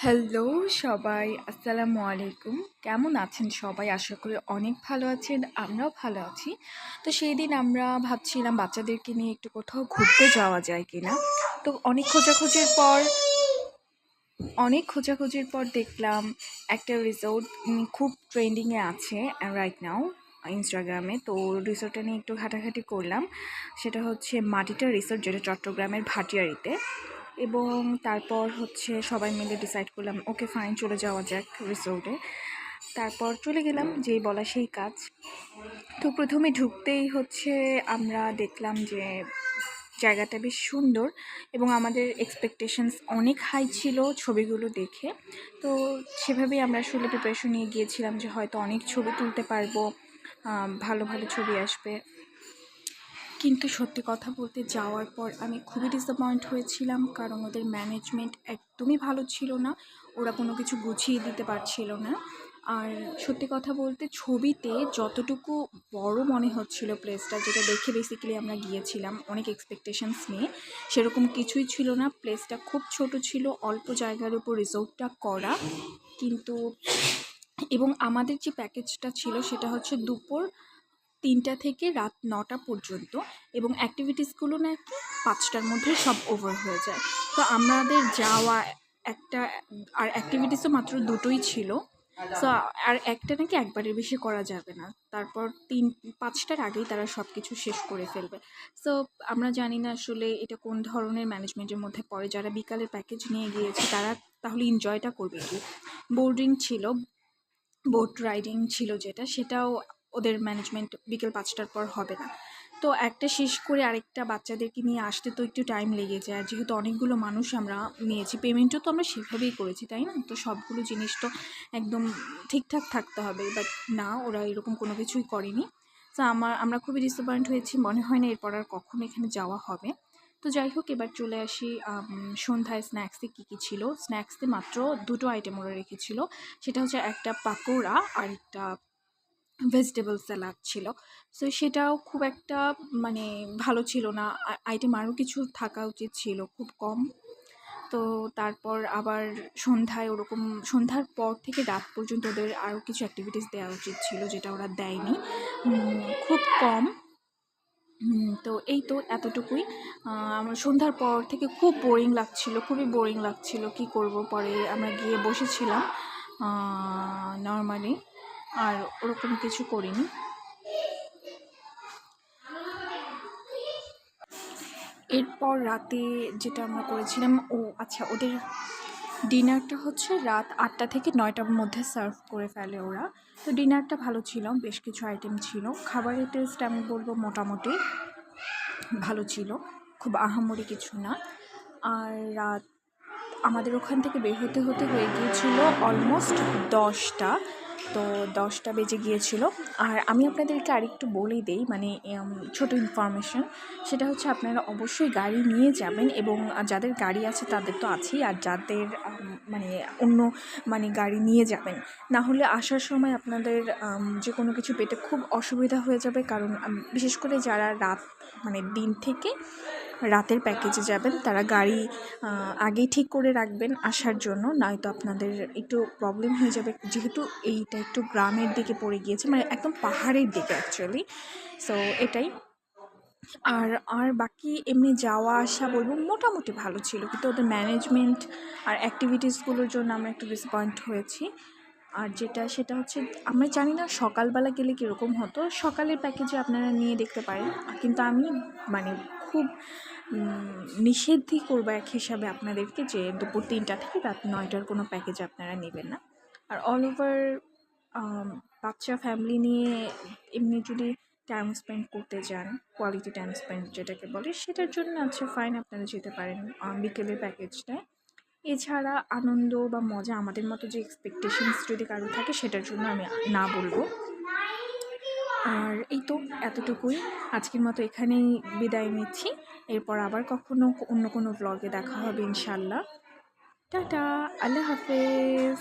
Hello সবাই, আসসালামু আলাইকুম। কেমন আছেন সবাই? আশা করি অনেক ভালো আছেন, আমরাও ভালো আছি। তো সেই দিন আমরা ভাবছিলাম বাচ্চাদেরকে নিয়ে একটু কোথাও ঘুরতে যাওয়া যায় কিনা। তো অনেক খোঁজাখুঁজির পর দেখলাম একটা রিসোর্ট খুব ট্রেন্ডিংয়ে আছে রাইট নাও ইনস্টাগ্রামে। তো রিসোর্টটা নিয়ে একটু ঘাটাঘাটি করলাম। সেটা হচ্ছে মাটিটা রিসোর্ট, যেটা চট্টগ্রামের ভাটিয়ারিতে। এবং তারপর হচ্ছে সবাই মিলে ডিসাইড করলাম ওকে ফাইন, চলে যাওয়া যাক রিসোর্টে। তারপর চলে গেলাম, যেই বলা সেই কাজ। তো প্রথমে ঢুকতেই হচ্ছে আমরা দেখলাম যে জায়গাটা বেশ সুন্দর এবং আমাদের এক্সপেকটেশনস অনেক হাই ছিল ছবিগুলো দেখে। তো সেভাবেই আমরা আসলে প্রিপারেশন নিয়ে গিয়েছিলাম যে হয়তো অনেক ছবি তুলতে পারবো, ভালো ভালো ছবি আসবে। কিন্তু সত্যি কথা বলতে যাওয়ার পর আমি খুবই ডিসঅ্যাপয়েন্ট হয়েছিলাম, কারণ ওদের ম্যানেজমেন্ট একদমই ভালো ছিল না। ওরা কোনো কিছু গুছিয়ে দিতে পারছিল না। আর সত্যি কথা বলতে ছবিতে যতটুকু বড় মনে হচ্ছিল প্লেসটা, যেটা দেখে বেসিক্যালি আমরা গিয়েছিলাম অনেক এক্সপেকটেশনস নিয়ে, সেরকম কিছুই ছিল না। প্লেসটা খুব ছোট ছিল, অল্প জায়গার উপর রিসোর্টটা করা। কিন্তু এবং আমাদের যে প্যাকেজটা ছিল সেটা হচ্ছে দুপুর 3টা থেকে রাত 9টা পর্যন্ত, এবং অ্যাক্টিভিটিসগুলো নাকি 5টার মধ্যেই সব ওভার হয়ে যায়। তো আমাদের যাওয়া একটা, আর অ্যাক্টিভিটিসও মাত্র দুটোই ছিল। সো আর একটা নাকি একবারের বেশি করা যাবে না, তারপর 5টার আগেই তারা সব কিছু শেষ করে ফেলবে। সো আমরা জানি না আসলে এটা কোন ধরনের ম্যানেজমেন্টের মধ্যে পড়ে। যারা বিকালের প্যাকেজ নিয়ে গিয়েছে তারা তাহলে এনজয়টা করবে কি? বোর্ডিং ছিল, বোট রাইডিং ছিল যেটা, সেটাও ওদের ম্যানেজমেন্ট বিকেল 5টার পর হবে না। তো একটা শেষ করে আরেকটা বাচ্চাদেরকে নিয়ে আসতে তো একটু টাইম লেগে যায়। আর যেহেতু অনেকগুলো মানুষ আমরা নিয়েছি, পেমেন্টও তো আমরা সেভাবেই করেছি, তাই না? তো সবগুলো জিনিস তো একদম ঠিকঠাক থাকতে হবে, বাট না, ওরা এরকম কোনো কিছুই করেনি। তো আমরা খুবই ডিসঅ্যাপয়েন্ট হয়েছি, মনে হয় না এরপর আর কখনো এখানে যাওয়া হবে। তো যাই হোক, এবার চলে আসি সন্ধ্যায় স্ন্যাক্সে কী কী ছিল। স্ন্যাক্সে মাত্র দুটো আইটেম ওরা রেখেছিল। সেটা হচ্ছে একটা পাকোড়া আর একটা ভেজিটেবল স্যালাড ছিল। সো সেটাও খুব একটা মানে ভালো ছিল না। আইটেম আরও কিছু থাকা উচিত ছিল, খুব কম। তো তারপর আবার সন্ধ্যায় ওরকম, সন্ধ্যার পর থেকে রাত পর্যন্ত ওদের আরও কিছু অ্যাক্টিভিটিস দেওয়া উচিত ছিল, যেটা ওরা দেয়নি, খুব কম। তো এই তো এতটুকুই। আমার সন্ধ্যার পর থেকে খুব বোরিং লাগছিল, খুবই বোরিং লাগছিল। কী করব? পরে আমরা গিয়ে বসেছিলাম নর্মালি, আর ওরকম কিছু করিনি। এরপর রাতে যেটা আমরা করেছিলাম, আচ্ছা, ওদের ডিনারটা হচ্ছে রাত 8টা থেকে 9টার মধ্যে সার্ভ করে ফেলে ওরা। তো ডিনারটা ভালো ছিল, বেশ কিছু আইটেম ছিল। খাবারের টেস্ট আমি বলবো মোটামুটি ভালো ছিল, খুব আহামরি কিছু না। আর রাত আমাদের ওখান থেকে বের হতে হতে হয়ে গিয়েছিল অলমোস্ট 10টা। তো 10টা বেজে গিয়েছিল। আর আমি আপনাদেরকে আরেকটু বলেই দেই, মানে ছোট ইনফরমেশন। সেটা হচ্ছে আপনারা অবশ্যই গাড়ি নিয়ে যাবেন, এবং যাদের গাড়ি আছে তাদের তো আছেই, আর যাদের মানে অন্য মানে গাড়ি নিয়ে যাবেন। না হলে আসার সময় আপনাদের যে কোনো কিছু পেতে খুব অসুবিধা হয়ে যাবে। কারণ বিশেষ করে যারা মানে দিন থেকে রাতের প্যাকেজে যাবেন, তারা গাড়ি আগেই ঠিক করে রাখবেন আসার জন্য, নয়তো আপনাদের একটু প্রবলেম হয়ে যাবে, যেহেতু এইটা একটু গ্রামের দিকে পড়ে গিয়েছে, মানে একদম পাহাড়ের দিকে অ্যাকচুয়ালি। সো এটাই। আর আর বাকি এমনি যাওয়া আসা বলবো মোটামুটি ভালো ছিল, কিন্তু ওদের ম্যানেজমেন্ট আর অ্যাক্টিভিটিসগুলোর জন্য আমরা একটু ডিসঅ্যাপয়েন্ট হয়েছি। আর সেটা হচ্ছে, আমরা জানি না সকালবেলা গেলে কীরকম হতো। সকালের প্যাকেজে আপনারা নিয়ে দেখতে পারেন, কিন্তু আমি মানে খুব নিষেধই করবো এক হিসাবে আপনাদেরকে যে দুপুর 3টা থেকে রাত 9টার কোনো প্যাকেজ আপনারা নেবেন না। আর অল ওভার বাচ্চা ফ্যামিলি নিয়ে এমনি যদি টাইম স্পেন্ড করতে যান, কোয়ালিটি টাইম স্পেন্ড যেটাকে বলে, সেটার জন্য আচ্ছা ফাইন, আপনারা যেতে পারেন বিকেলের প্যাকেজটায়। এছাড়া আনন্দ বা মজা আমাদের মতো যে এক্সপেকটেশনস যদি কারো থাকে, সেটার জন্য আমি না বলবো। আর এই তো এতটুকুই, আজকের মতো এখানেই বিদায় নিচ্ছি। এরপর আবার কখনো অন্য কোনো ব্লগে দেখা হবে ইনশাল্লাহ। টাটা, আল্লাহ হাফেজ।